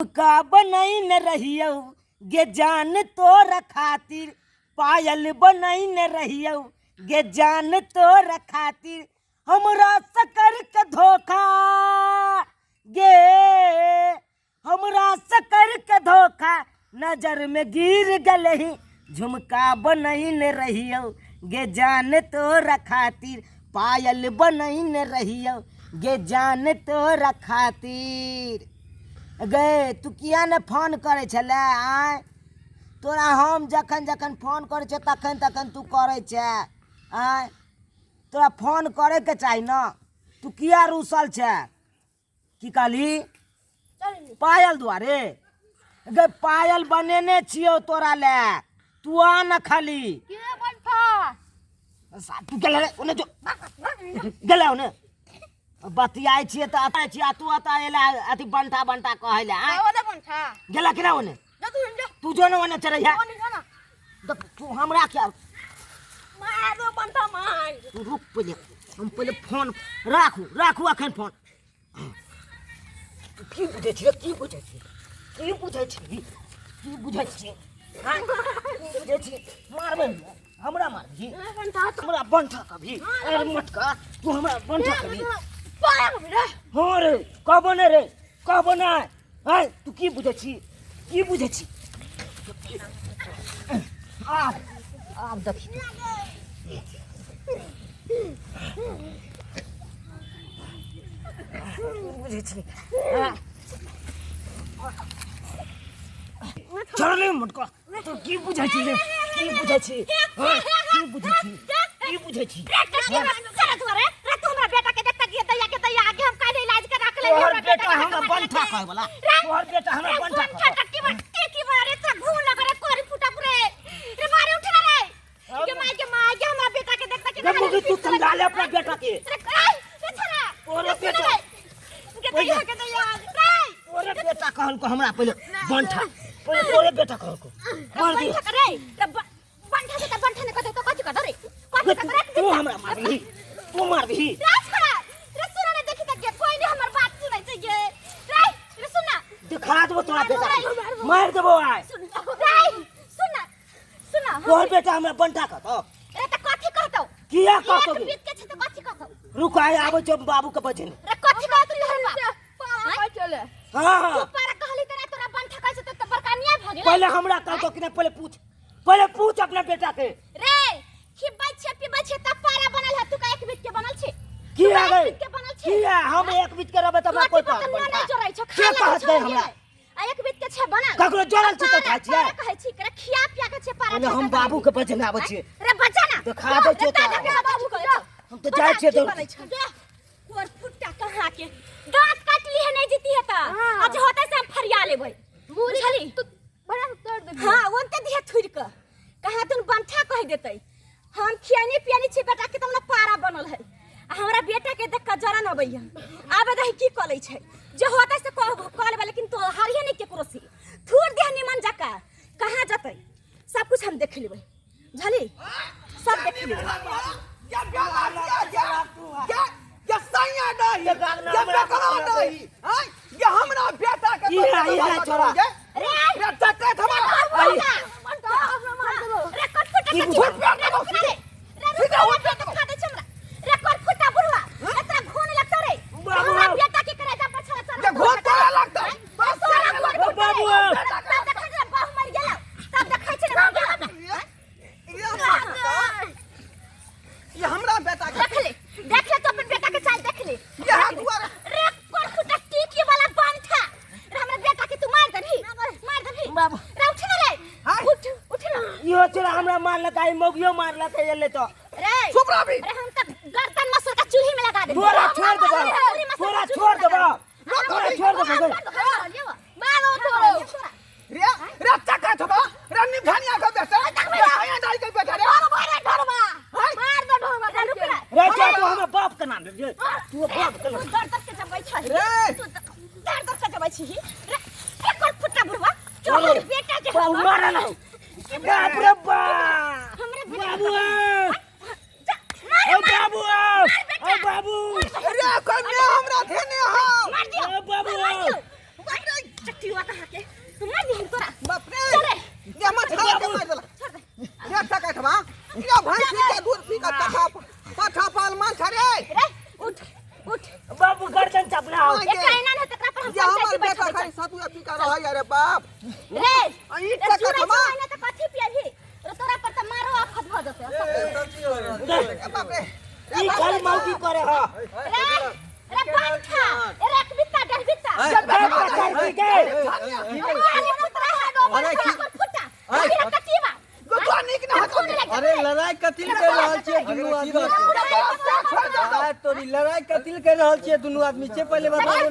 का बनई न रहियो गे जान तोर खातिर, पायल बनई न रहियो गे जान तोर खातिर, हमरा सकर के धोखा गे, हमरा सकर के धोखा नजर में गिर गलही, झुमका बनई न रहियो गे जान तोर खातिर, पायल बनई न रहियो गे जान तोर खातिर। गे तू किया ने फोन करे छले आय, तोरा हम जखन जखन फोन करे छे तखन तखन तू करे छे आय, तोरा फोन करे के चाही ना, तू किया रूसल छे? की कहली? पायल दुआरे? गे पायल बनेने छियो तोरा ले, तू आ न खाली। तू गेले रे ओने जो गेले ओने बतियाई छिए त आता छिए तू आता एला अथी बंठा बंठा कहले आ ओने बंठा गेला कि ना ओने तू जो न ओने चले जा तू हमरा क्या मारो बंठा मार तू रुक पहिले हम पहिले फोन राखू अखन फोन की बुझे छी की बुझे छी हां बुझे छी मारबे हमरा मार भी हमरा बंठा कभी अरे मटका तू हमरा बंठा कभी हो रे कब ने हाय तू की बुझे छी आब देखी बुझे छी चले मटका तू की बुझे छी तोहर बेटा हमरा बंठा कहे वाला तोहर बेटा हमरा बंठा टट्टी बट्टी की बड़ा रे त घून लग रे कोरी फुटा पुरे रे मारे उठ ना रे के माय के हमरा बेटा के देखता के मुझे तू समझा ले अपना बेटा के रे छोरा ओरे बेटा के तैया के तैया ओरे बेटा कहल को हमरा पहले बंठा पहले तोरे बेटा कहल को मार दी रे बंठा से त बंठा ने कते तो कथि कर रे तू हमरा मार दी दिखा दो तोरा बेटा मार देबो आय सुना तोहर बेटा हमरा बंठा कहतो रे त कथि कहतो किया कहतो बीत के छ त कथि कहतो रुक आय आबै छ बाबू के बजन रे कथि कहतो तोहर बाप चले हां तू पारा कहली तोरा बंठा कहै छ त बड़का निया भ गेल पहले हमरा कहतो कि ना पहले पूछ अपना बेटा के रे खिबै छ त पारा बनल है तू का एक बीत के बनल छ किया गई किया हम एक बीत के रहबे त हमरा कोई बात नहीं जोरै छ के कहत गई हमरा एक बीत के छ बनल ककरो जोरल छ त खाइ छियै कहै छी करे खिया पिया के छ पारा हम बाबू के बजन आबै छी रे बजा ना दिखा दे छ त बाबू के हम त जाय छी तोर फुट्टा कहां के दांत काट ली है नहीं जीती है त आज होतै से हम फरिया लेबै बुझली तू बड़ा कर दे हां ओनते दिया थुर के कहां तू बंठा कह देतै हम खियानी पियानी छी बेटा के तमना पारा बनल है हमरा बेटा के देख के जरा न अबैया आबे दही की कलै छै जे होतै से कॉल वाले लेकिन तो हारिए नहीं केकरो से थूर दे निमन जका कहां जतै सब कुछ हम देख लेबै झली सब देख लेबै या सैया नहीं या बेकरा नहीं हां ये हमरा बेटा के ये छोरा रे बेटा के थमा रे कट की बुझ रे सीधा हो बेटा खा दे हमरा रे कर फुटा बुढ़वा एतना घोन लगता रे हमरा बेटा के करे जा पछला चल ये घोन तोरा लगता बाबू तब देखै छै बाहु मर गेल तब देखै छै ये हमरा बेटा के देख ले तो अपन बेटा के चाल देख ले ये दुआर रे कर फुटा टीकी वाला बंठा रे हमरा बेटा के तू मार दही बाबू रे उठ ना रे उठ ना यो चला हमरा मार लगाई मोगियो मार लकै एले तो रे चुप रह भी रे हम त गर्दन मसल का चूल्ही में लगा दे पूरा छोड़ देबो मारो छोड़ो रे चक्का थबो रे निभानिया के बेटा आया डाल के बेटा रे मार दे ढोलवा रे तो हमरा बाप के नाम ले तू बाप के दर्द के जबै छ रे तू दर्द के जबै छी रे एक फुटा बुढ़वा चोर बेटा के मार ना बाप रे बाप हमरा बाबू ओ बाबू रे कन्या हमरा धेने हो बाबू चट्टी बुढ़वा कहा के तुम मार दी तोरा बाप रे ये मत छाड़ के मार देला ये टका ठवा ये भैंस के दूध पी का पठा पाल मान छरे रे उठ उठ बाबू गर्दन चपला हो ये कहना न तकरा पर हम ये हमर बेटा खाली सतुआ पी का रह अरे बाप रे ई टका ठवा ना तो कथि पियही तोरा पर त मारो आफत भ जते बाप रे ई खाली मौकी करे हां रे रे पंखा रे एक बित्ता डेढ़ बित्ता कर के अरे फुटा अरे कटीवा तो निक ना अरे लड़ाई कतिल कर रहल छियै दुनू आदमी आ तोरी लड़ाई कतिल कर रहल छियै दुनू आदमी से पहले बताओ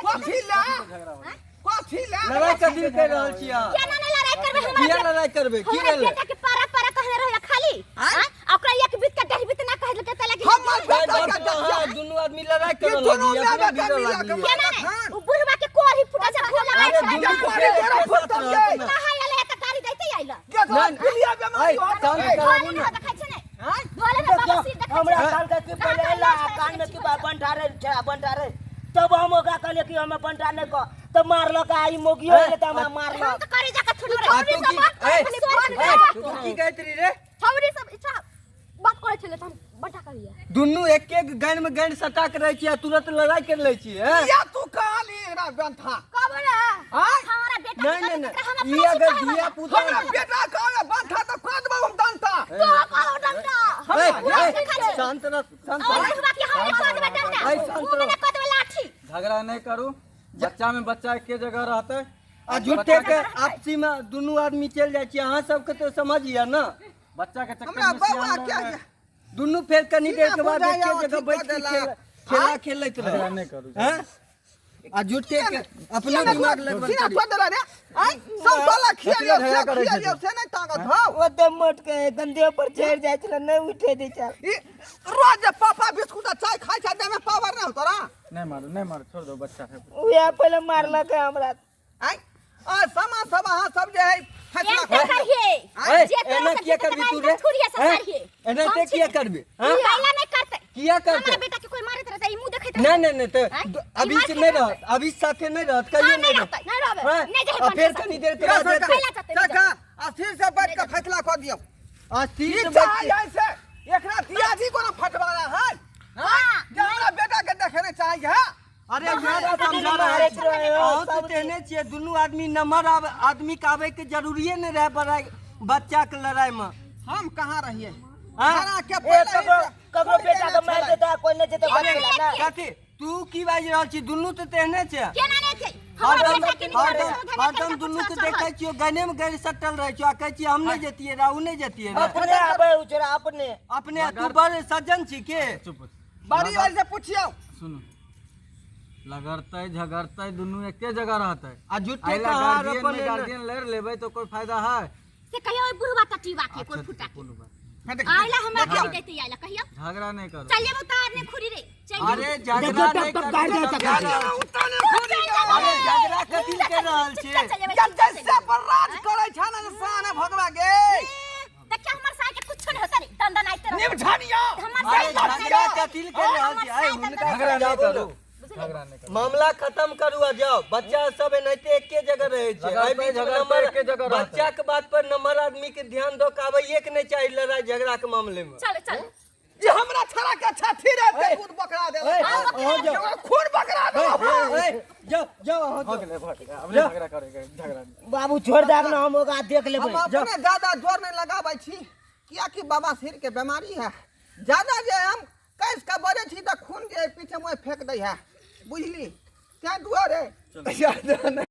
कथि ला लड़ाई कतिल कर रहल छियै केना नहीं लड़ाई करबे हमरा किया लड़ाई करबे की रे बेटा के पारा पारा कहले रहला खाली हां ओकरा एक बित के डेढ़ बित ना कहल के तला के हमर बेटा का हां दुनू आदमी लड़ाई कर रहल छियै अपना बिगड़ लागली केना नहीं उ बुढ़वा के कोरी फुटा से भोला अरे दुनू के तेरा फुट रहत कहा आले त गाड़ी दैते आइला नहीं पिलिया बेमारी हो काम कराबू ना देखै छै नहीं हां भोले ना बाबा सिर देखै हमरा काल के पहले ला कान में की बंटारे तब हम ओकरा कहले कि हमें बंटा नहीं को तो मारलो का आई मोगी होले त हम मारलो हम त करे जाके थोड़ी तू की कहत रही रे छौरी सब इच्छा बात करे छले त हम बटा करिए दुनू एक एक गन में गन सटा के रह छियै तुरंत लड़ाई कर ले छियै या तू कहली रा बंथा कब रे हां हमारा बेटा नहीं ई अगर दिया पुता हमरा बेटा कहले बंथा तो कह देबो हम दंता तो कहो डंडा शांत रह शांत और बुढ़वा के हम कह देबे डंडा मुंह में कह देबे लाठी झगड़ा नहीं करू बच्चा में बच्चा के जगह रहते आ झूठे के आपसी में दुनू आदमी चल जाय छी अहाँ सबके तो समझिए ना बच्चा के चक्कर हमरा में बाबा सियान क्या रहे। दुनू फेर कनी देर के बाद एक बुझाया जगह बैठ के ठीक कर खेला खेलैत झगड़ा रहे नहीं करू हैं आ झूठे के अपना दिमाग लगबल सीना करी छोड़ देला रे आई सब साला खिया से नहीं ताकत हो ओ त मोट के गंदे पर चढ़ जाय छले नहीं उठे दे चल ई रोज पापा बिस्कुट चाय खाय छै दे में पावर ना तोरा नहीं मारो छोड़ दो बच्चा है उहे पहले मारला के हमरा आई आ समा सब हां सब जे है फैसला ये करिए जे एना किया करबी तू रे थोड़ी से करिए एना ते किया करबी हां पहला नहीं करते किया करते हमारा बेटा के कोई मारत रहता ई मुंह देखैत नहीं तो अभी से नहीं रहत अभी साथे नहीं रहत कहियो नहीं रहत नहीं रहबे नहीं जे फिर कनी देर के बाद काका अस्थिर से बैठ के फैसला कर दियो अस्थिर ई से चाय बैठ ऐसे एकरा दियाजी को ना फटवाना है हां जे हमरा बेटा के देखे चाहिए है अरे यार समझा रहे हो तो कहने छिए दुनू आदमी नंबर आदमी के आवे के जरूरी नहीं रहे बड़ा बच्चा के लड़ाई में हम कहां रहिए हां खाना के ए पहले ककरो बेटा के मार देता कोई नहीं जेते बचला ना कथी तू की बाज रहल छी दुनू तो तेहने छै केना नहीं थे हमारा बेटा के नहीं हरदम दुनू के देखै छियो गने में गन सटल रहै छियो आ कहै छी हम नहीं जतिए राहु नहीं जतिए अपने आबे उचरा अपने तू बड़ सज्जन छी के चुप बारी वाली से पूछियो सुनो लगरते झगड़ते दुनू एके जगह रहते आ झूठे आइला कहां गार्जियन अपन में गार्जियन लड़ लेबै तो कोई फायदा है से कहियो बुढ़वा टटीवा के कोई फुटा के बोलो बात। आइला हमरा गाड़ी देते आइला कहियो झगड़ा नहीं करू चल जेबो तारने खुरी रे चल अरे झगड़ा नहीं कर उताने खोदी अरे झगड़ा कथी के रहल छी जैसे पर राज करे छ ना साने भगवा गे देखिए हमर साय के कुछ नहीं होता रे दंडन आइते रह निमझानिया अरे झगड़ा कथी के रहल छी आइ हुनका झगड़ा नहीं समझाबो करू ना। झगड़ा नहीं करू मामला खत्म करू आ जाओ बच्चा सब एनाहिते एके जगह रहे छै झगड़ा एहि पे बीच में झगड़ा नंबर पे एके जगह रहतै। बच्चा के बात पर नंबर आदमी के ध्यान दो के आबैये के नहीं चाहिए लड़ाई झगड़ा के मामले में चल चल जे हमरा छरा के छाती रे ते दूध बकरा दे हो जाओ खून बकरा दे जाओ हो हो गेलै भट गया अब नहीं झगड़ा करेगा झगड़ा नहीं। बाबू छोड़ दे ना हम ओकरा देख लेबै हम अपने ज्यादा जोर नहीं लगाबै छी किया कि बाबा सिर के बीमारी है ज्यादा जे हम कैस का बजे छी त खून के पीछे में फेंक दै है बुझली क्या दुआ रे